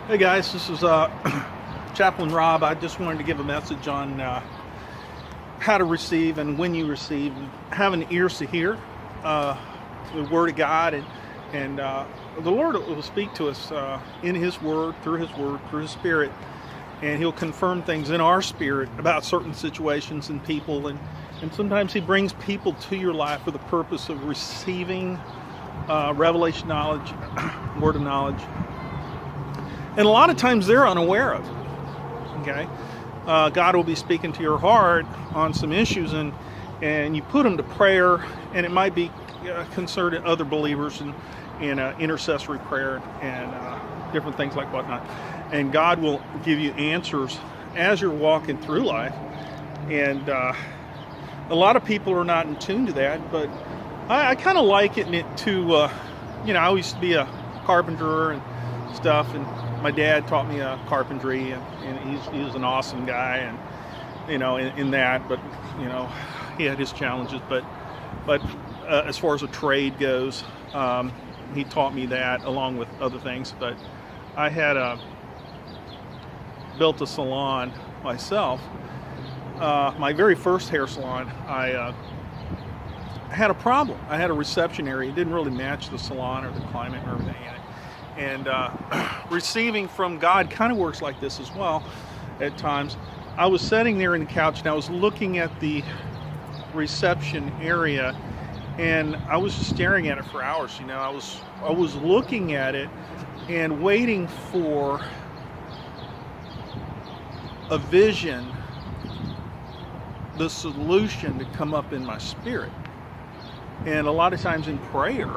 Hey guys, this is Chaplain Rob. I just wanted to give a message on how to receive and when you receive, having ears to hear the Word of God, and the Lord will speak to us in His Word, through His Spirit, and He'll confirm things in our spirit about certain situations and people, and sometimes He brings people to your life for the purpose of receiving revelation knowledge, word of knowledge. And a lot of times they're unaware of it, okay? God will be speaking to your heart on some issues, and you put them to prayer, and it might be concerning other believers in intercessory prayer and different things like whatnot. And God will give you answers as you're walking through life. And a lot of people are not in tune to that, but I kind of liken it to, I used to be a carpenter and stuff, and my dad taught me carpentry, and he was an awesome guy, and in that, but he had his challenges. But as far as a trade goes, he taught me that along with other things. But I had built a salon myself. My very first hair salon, I had a problem. I had a reception area. It didn't really match the salon or the climate and everything in it. And receiving from God kind of works like this as well at times. I was sitting there in the couch and I was looking at the reception area, and I was just staring at it for hours. I was looking at it and waiting for a vision, the solution to come up in my spirit. And a lot of times in prayer,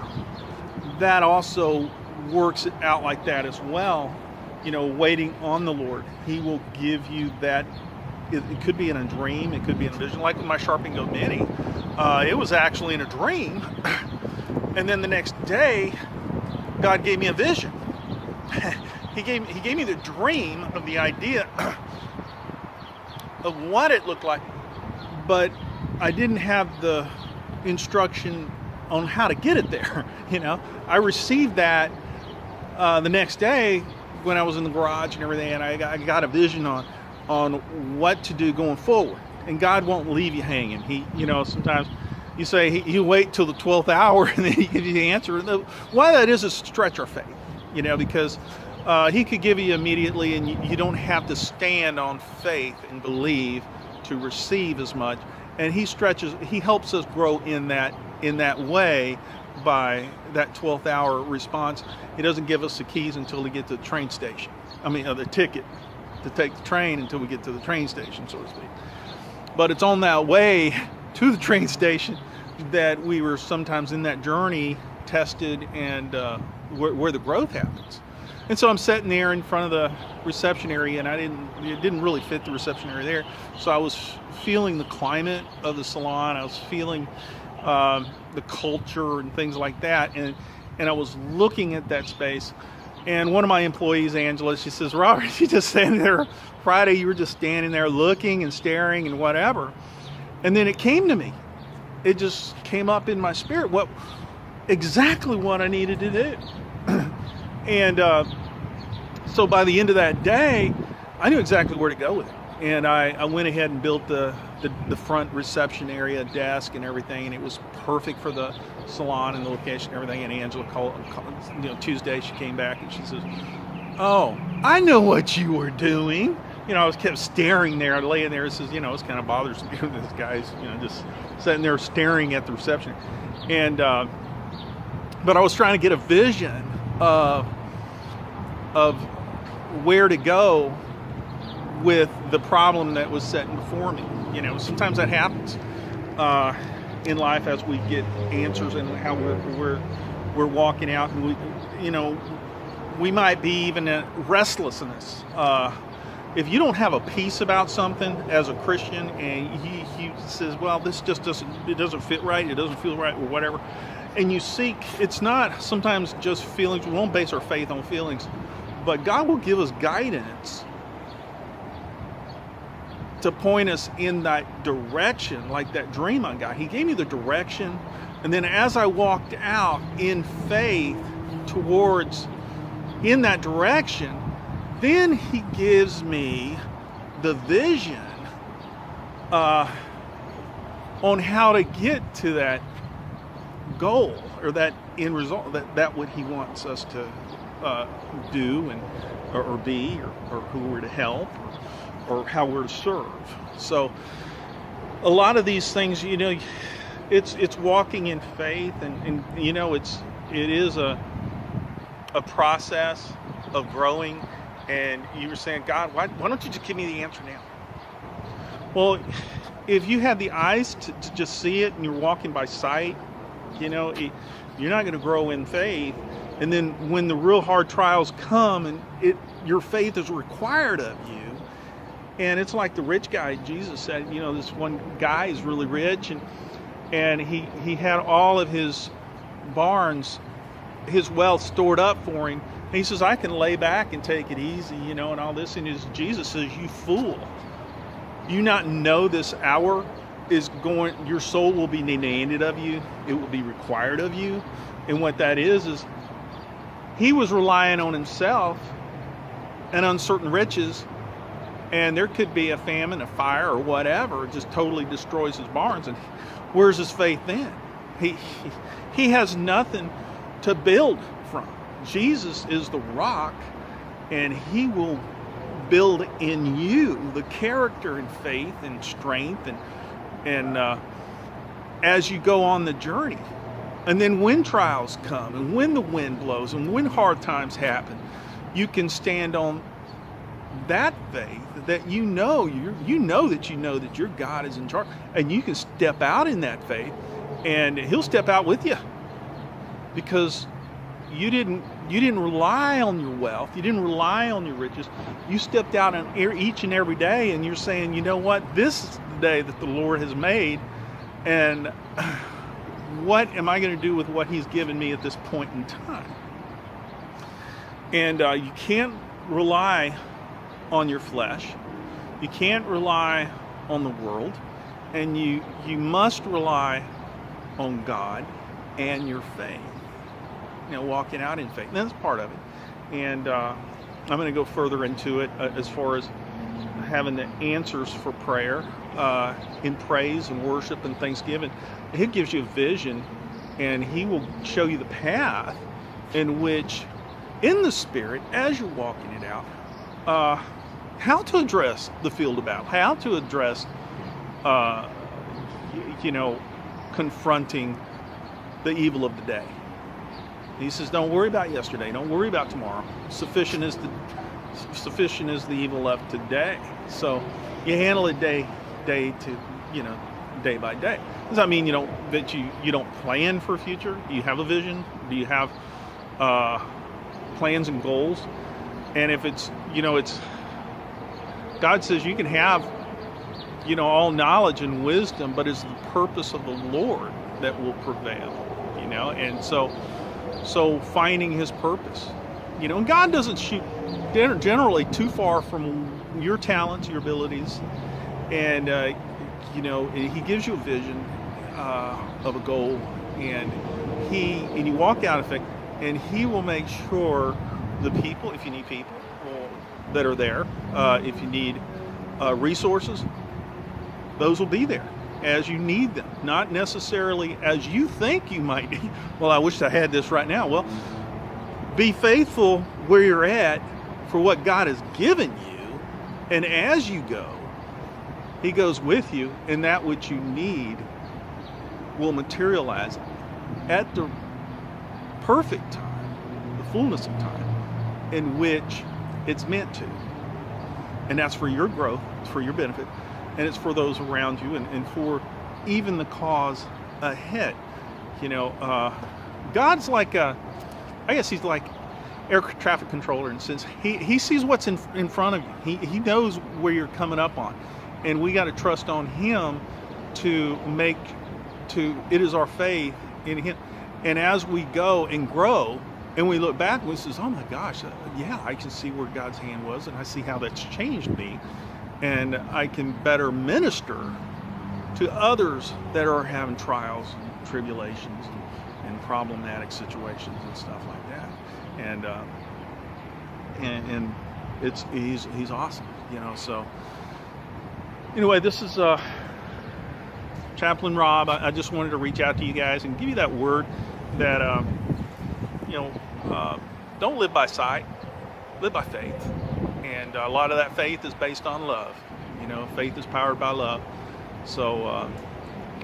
that also works it out like that as well. Waiting on the Lord, He will give you that. It could be in a dream, it could be in a vision, like with my Sharp Go Mini. It was actually in a dream, and then the next day God gave me a vision. he gave me the dream of the idea of what it looked like, but I didn't have the instruction on how to get it there. I received that the next day when I was in the garage and everything, and I got a vision on what to do going forward. And God won't leave you hanging. He, sometimes you say He'll wait till the 12th hour and then He gives you the answer. Why that is stretch our faith, because He could give you immediately, and you don't have to stand on faith and believe to receive as much. And He helps us grow in that way by that 12th hour response. He doesn't give us the keys until we get to the train station. The ticket to take the train until we get to the train station, so to speak. But it's on that way to the train station that we were sometimes in that journey tested, and where the growth happens. And so I'm sitting there in front of the reception area, and it didn't really fit the reception area there. So I was feeling the climate of the salon. I was feeling the culture and things like that. And I was looking at that space. And one of my employees, Angela, she says, "Robert, you just standing there Friday, you were just standing there looking and staring and whatever." And then it came to me. It just came up in my spirit, exactly what I needed to do. And so by the end of that day, I knew exactly where to go with it. And I went ahead and built the front reception area, desk and everything, and it was perfect for the salon and the location and everything. And Angela called Tuesday, she came back and she says, "Oh, I know what you were doing." I was kept staring there, laying there. It says, it's kind of bothersome. This guy's, just sitting there staring at the reception. And, but I was trying to get a vision of where to go with the problem that was set before me. Sometimes that happens in life as we get answers and how we're walking out, and we might be even in restlessness. If you don't have a peace about something as a Christian, and he says, "Well, this just doesn't fit right, it doesn't feel right," or whatever, and you seek, it's not sometimes just feelings. We won't base our faith on feelings, but God will give us guidance to point us in that direction, like that dream I got. He gave me the direction, and then as I walked out in faith towards in that direction, then he gives me the vision on how to get to that goal, or that end result, that what he wants us to do, and or be, or who we're to help, or how we're to serve. So a lot of these things, it's walking in faith, and it is a process of growing. And you were saying, God, why don't you just give me the answer now? Well, if you have the eyes to just see it, and you're walking by sight, you're not going to grow in faith. And then when the real hard trials come, and your faith is required of you, and it's like the rich guy. Jesus said, this one guy is really rich, and he had all of his barns, his wealth stored up for him. And he says, I can lay back and take it easy, and all this. And Jesus says, you fool. Do you not know this hour is going, your soul will be demanded of you. It will be required of you. And what that is he was relying on himself and uncertain riches. And there could be a famine, a fire, or whatever. It just totally destroys his barns. And where's his faith then? He has nothing to build from. Jesus is the rock, and he will build in you the character and faith and strength, and as you go on the journey. And then when trials come, and when the wind blows, and when hard times happen, you can stand on that faith that you know that your God is in charge, and you can step out in that faith, and he'll step out with you, because you didn't rely on your wealth. You didn't rely on your riches. You stepped out on each and every day, and you're saying, you know what? This is the day that the Lord has made, and what am I going to do with what he's given me at this point in time? And you can't rely on your flesh. You can't rely on the world, and you must rely on God and your faith. Walking out in faith. And that's part of it. And I'm going to go further into it as far as having the answers for prayer in praise and worship and thanksgiving. He gives you a vision, and he will show you the path in which, in the Spirit, as you're walking it out, how to address the field of battle, how to address, confronting the evil of the day. He says, don't worry about yesterday. Don't worry about tomorrow. Sufficient is the evil of today. So you handle it day by day. Does that mean that you don't plan for future? Do you have a vision? Do you have plans and goals? And if it's God says you can have all knowledge and wisdom, but it's the purpose of the Lord that will prevail. And so finding his purpose, and God doesn't shoot generally too far from your talents, your abilities, and he gives you a vision of a goal, and you walk out of it, and he will make sure the people, if you need people that are there, if you need resources, those will be there as you need them, not necessarily as you think you might need. Well, I wish I had this right now. Well, be faithful where you're at for what God has given you, and as you go, he goes with you, and that which you need will materialize at the perfect time, the fullness of time, in which it's meant to. And that's for your growth, it's for your benefit, and it's for those around you, and for even the cause ahead. God's like he's like air traffic controller, and since he sees what's in front of you, he knows where you're coming up on, and we got to trust on him it is our faith in him. And as we go and grow, and we look back, we says, oh my gosh, I can see where God's hand was, and I see how that's changed me, and I can better minister to others that are having trials, tribulations, and problematic situations and stuff like that. And he's awesome, you know. So anyway, this is Chaplain Rob. I just wanted to reach out to you guys and give you that word that you know, don't live by sight, live by faith. And a lot of that faith is based on love. You know, faith is powered by love. So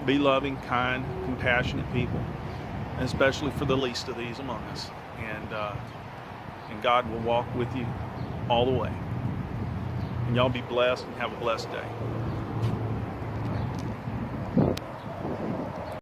be loving, kind, compassionate people, and especially for the least of these among us. And God will walk with you all the way. And y'all be blessed and have a blessed day.